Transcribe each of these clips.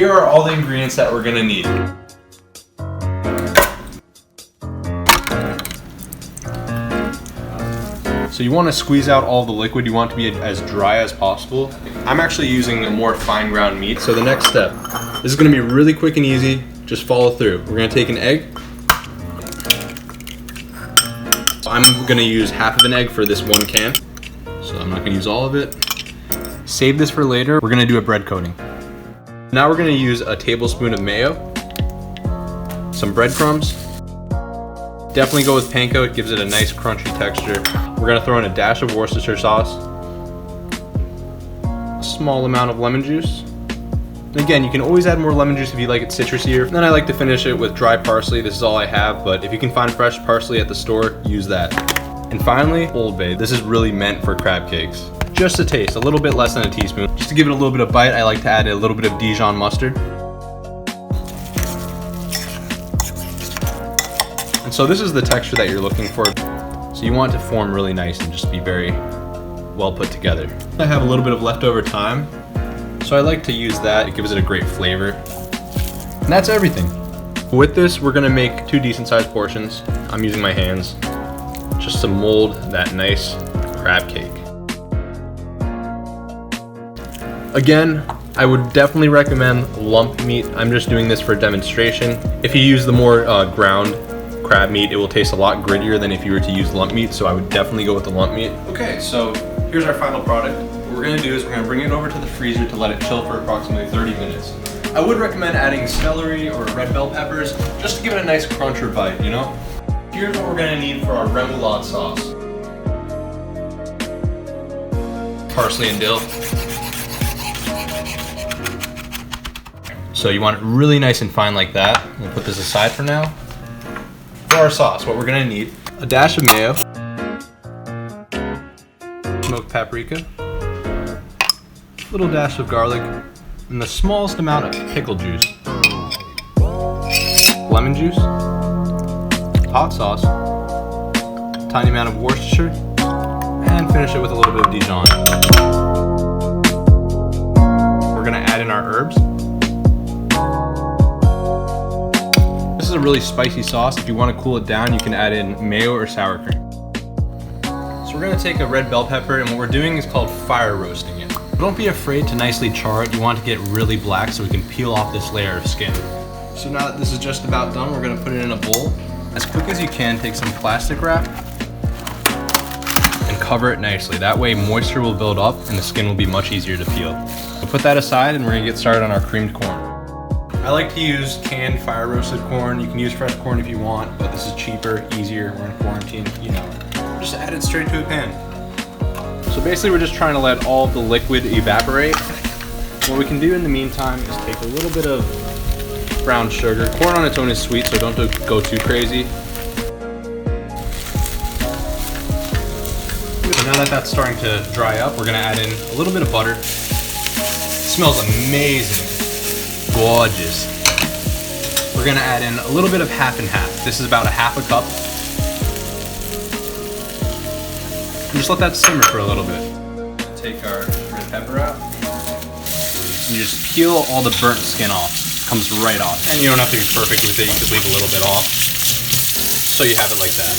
here are all the ingredients that we're gonna need. So you want to squeeze out all the liquid. You want it to be as dry as possible. I'm actually using a more fine ground meat. So the next step, this is going to be really quick and easy. Just follow through. We're going to take an egg. So I'm going to use half of an egg for this one can. So I'm not going to use all of it. Save this for later. We're going to do a bread coating. Now we're going to use a tablespoon of mayo, some breadcrumbs. Definitely go with Panko, it gives it a nice crunchy texture. We're gonna throw in a dash of Worcestershire sauce, a small amount of lemon juice. And again, you can always add more lemon juice if you like it citrusy. And then I like to finish it with dry parsley. This is all I have, but if you can find fresh parsley at the store, use that. And finally, Old Bay. This is really meant for crab cakes. Just a taste, a little bit less than a teaspoon. Just to give it a little bit of bite, I like to add a little bit of Dijon Mustard. And so this is the texture that you're looking for. So you want it to form really nice and just be very well put together. I have a little bit of leftover thyme, so I like to use that. It gives it a great flavor. And that's everything. With this, we're gonna make 2 decent sized portions. I'm using my hands just to mold that nice crab cake. Again, I would definitely recommend lump meat. I'm just doing this for a demonstration. If you use the more ground crab meat, it will taste a lot grittier than if you were to use lump meat, so I would definitely go with the lump meat. Okay, so here's our final product. What we're gonna do is we're gonna bring it over to the freezer to let it chill for approximately 30 minutes. I would recommend adding celery or red bell peppers just to give it a nice crunch or bite, you know? Here's what we're gonna need for our Remoulade sauce. Parsley and dill. So you want it really nice and fine like that. We'll put this aside for now. For our sauce, what we're gonna need, a dash of mayo, smoked paprika, a little dash of garlic, and the smallest amount of pickle juice, lemon juice, hot sauce, a tiny amount of Worcestershire, and finish it with a little bit of Dijon. We're gonna add in our herbs. This is a really spicy sauce. If you want to cool it down, you can add in mayo or sour cream. So we're going to take a red bell pepper, and what we're doing is called fire roasting it. Don't be afraid to nicely char it. You want to get really black so we can peel off this layer of skin. So now that this is just about done, we're going to put it in a bowl. As quick as you can, take some plastic wrap and cover it nicely. That way moisture will build up and the skin will be much easier to peel. We'll put that aside and we're going to get started on our creamed corn. I like to use canned fire roasted corn. You can use fresh corn if you want, but this is cheaper, easier. We're in quarantine, you know. Just add it straight to a pan. So basically we're just trying to let all the liquid evaporate. What we can do in the meantime is take a little bit of brown sugar. Corn on its own is sweet, so don't go too crazy. So now that that's starting to dry up, we're gonna add in a little bit of butter. It smells amazing. Gorgeous. We're gonna add in a little bit of half and half. This is about a half a cup. And just let that simmer for a little bit. Take our red pepper out. And you just peel all the burnt skin off. It comes right off. And you don't have to be perfect with it. You could leave a little bit off. So you have it like that.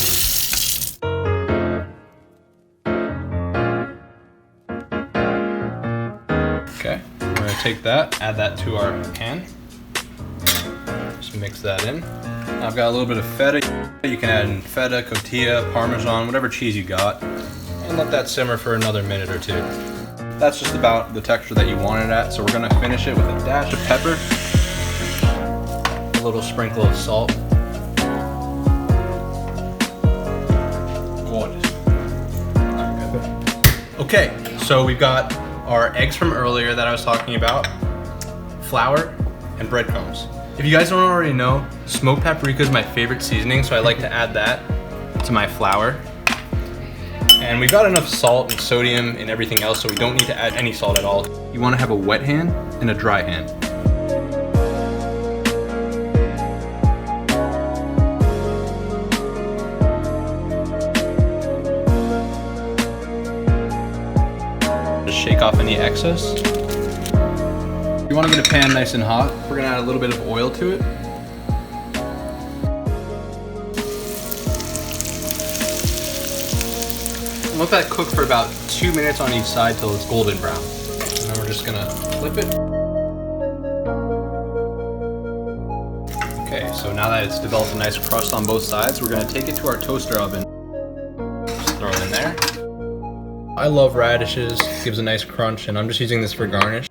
Okay. We're gonna take that, add that to our pan. Just mix that in. I've got a little bit of feta. You can add in feta, cotija, parmesan, whatever cheese you got, and let that simmer for another minute or two. That's just about the texture that you want it at, so we're gonna finish it with a dash of pepper, a little sprinkle of salt. Gorgeous. Okay, so we've got our eggs from earlier that I was talking about, flour, and breadcrumbs. If you guys don't already know, smoked paprika is my favorite seasoning, so I like to add that to my flour. And we've got enough salt and sodium and everything else, so we don't need to add any salt at all. You want to have a wet hand and a dry hand. Just shake off any excess. You want to get a pan nice and hot. We're gonna add a little bit of oil to it. And let that cook for about 2 minutes on each side till it's golden brown. And then we're just gonna flip it. Okay, so now that it's developed a nice crust on both sides, we're gonna take it to our toaster oven. Just throw it in there. I love radishes, gives a nice crunch, and I'm just using this for garnish.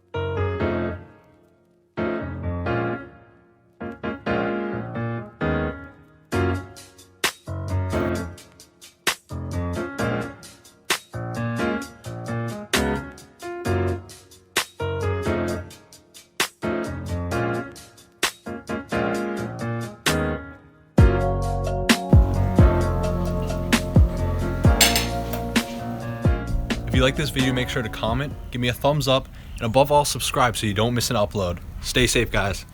If you like this video, make sure to comment, give me a thumbs up, and above all, subscribe so you don't miss an upload. Stay safe, guys.